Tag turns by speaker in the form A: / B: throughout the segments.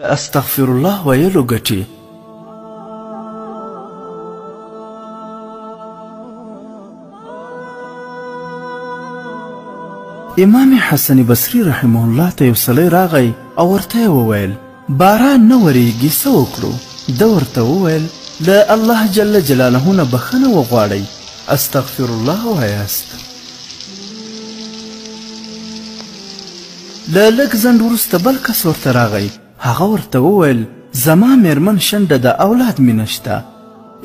A: استغفر الله ویلو ګټي. امام حسن بصري رحمه الله ته یو سړی راغی او ورته وویل باران نه وریږي څه وکړو؟ ده ورته وویل له الله جل جلاله نه بخښنه وغواړئ، استغفر الله وایاست. له لږ ځنډ وروسته بل کس ورته راغی، هغه ورته وویل زما میرمن شنډه ده، اولاد مې نشته.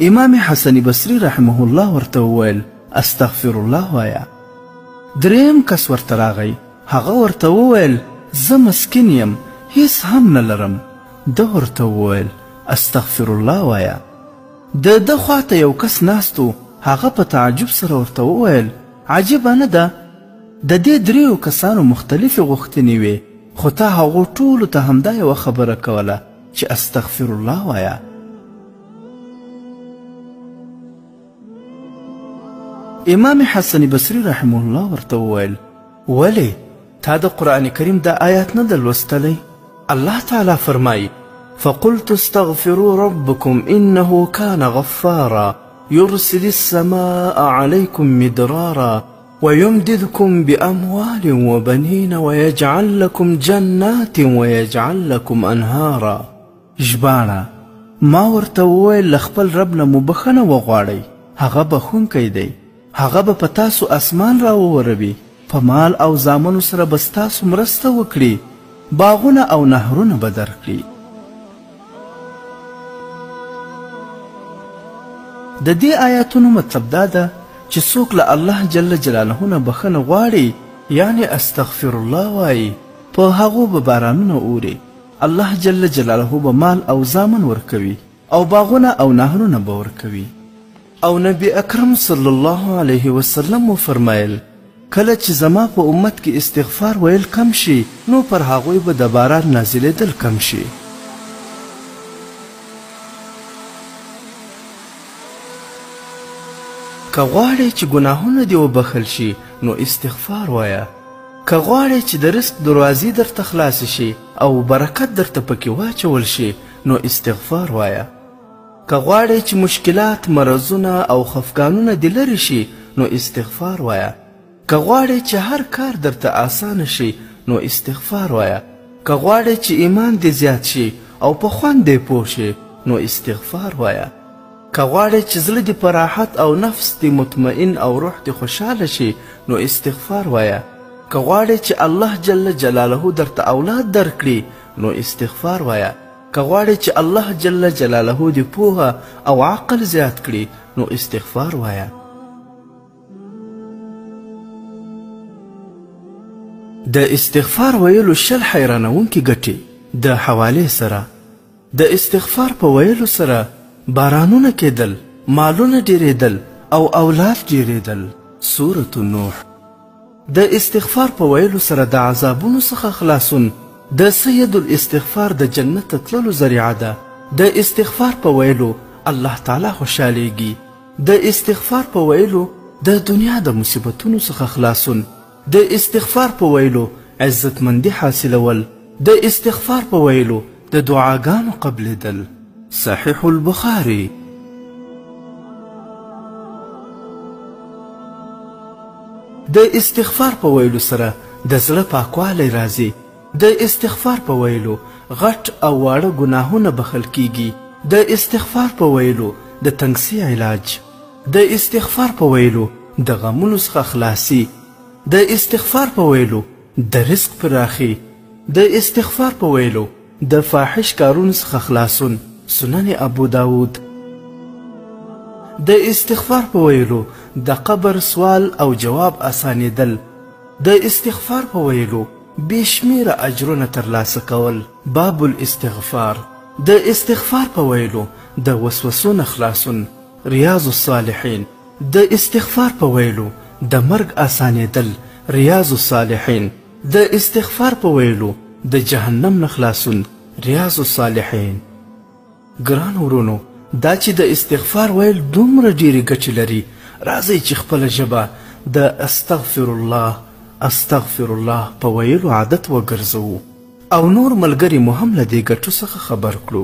A: امام حسن بصري رحمه الله ورته وویل استغفر الله وایه. دریم کس ورته راغی، هغه ورته وویل زه مسکین یم، هیڅ هم نه لرم. ده ورته وویل استغفر الله وایه. د ده خواته یو کس ناست و، هغه په تعجب سره ورته وویل عجیبه نه ده، د دې دریو کسانو مختلفې غوښتنې وې، خو تا هغو ټولو ته همدا یوه خبره کوله چې استغفر الله وایه. امام حسن بصري رحمه الله ورته وویل ولې تا د قرآن کریم دا آیات نه ده لوستلی؟ الله تعالی فرمایي فقلت استغفروا ربكم إنه كان غفارا يرسل السماء عليكم مدرارا ويمددكم بأموال وبنين ويجعل لكم جنات ويجعل لكم أنهارا. ژباړه ما ورته وویل له خپل رب نه مو بخښنه وغواړئ، هغه بخښونکی دی، هغه به په تاسو اسمان راووروي، په مال او زامنو سره به ستاسو مرسته وکړي، باغونه او نهرونه به درکړي. د دې آیاتونو مطلب دا ده چې څوک له الله جل جلاله نه بخښنه غواړي، یعنی استغفر الله وایي، په هغو به بارانونه اوري، الله جل جلاله به مال او زامن ورکوي او باغونه او نهرونه به ورکوي. او نبی اکرم صلی الله علیه وسلم وفرمایل کله چې زما په امت کې استغفار ویل کم شي، نو پر هغوی به د باران نازلېدل کم شي. که غواړې چې ګناهونه دې وبخښل شي نو استغفار وایه. که غواړې چې د رزق دروازې درته خلاصې شي او برکت درته پکې واچول شي نو استغفار وایه. که غواړې چې مشکلات، مرضونه او خفګانونه دې لرې شي نو استغفار وایه. که غواړې چې هر کار درته آسانه شي نو استغفار وایه. که غواړې چې ایمان دې زیات شي او په خوند دې پوه شي نو استغفار وایه. که غواړې چې زړه دې په راحت او نفس دې مطمئن او روح دې خوشحاله شي نو استغفار وایه. که غواړې چې الله جل جلاله درته اولاد درکړي نو استغفار وایه. که غواړې چې الله جل جلاله دې پوهه او عقل زیات کړي نو استغفار وایه. د استغفار ویلو شل حیرانونکي ګټې د حوالې سره. د استغفار په ویلو سره بارانونه کېدل، مالونه ډیرېدل او اولاد ډیرېدل. سورة النوح. د استغفار په ویلو سره د عذابونو څخه خلاصون د سید الاستغفار د جنت تللو ذریعه ده. د استغفار په ویلو الله تعالی خوشحالیږي. د استغفار په ویلو د دنیا د مصیبتونو څخه خلاصون، د استغفار په ویلو عزتمندي حاصلول، د استغفار په ویلو د دعاګانو قبلېدل. صحیح البخاري. د استغفار په ویلو سره د زړه پاکوالی راځي. د استغفار په ویلو غټ او واړه ګناهونه بخښل کیږي. د استغفار په ویلو د تنګسي علاج. د استغفار په ویلو د غمونو څخه خلاصي. د استغفار په ویلو د رزق پراخي. د استغفار په ویلو د فاحش کارونو څخه خلاصون. سنن ابو داود. د استغفار په ویلو د قبر سوال او جواب اسانیدل. د استغفار په ویلو بې شمیره اجرونه ترلاسه کول. باب الاستغفار. د استغفار په ویلو د وسوسو نه خلاصون. ریاض الصالحین. د استغفار په ویلو د مرګ اسانیدل. ریاض الصالحین. د استغفار په ویلو د جهنم نه خلاصون. ریاض الصالحین. ګران ورونو، دا چې د استغفار ویل دومره ډیرې ګټې لري، راځئ چې خپله ژبه د استغفر الله په ویلو عادت وګرځوو. او نور ملګري مو هم له دې ګټو څخه خبر کړو.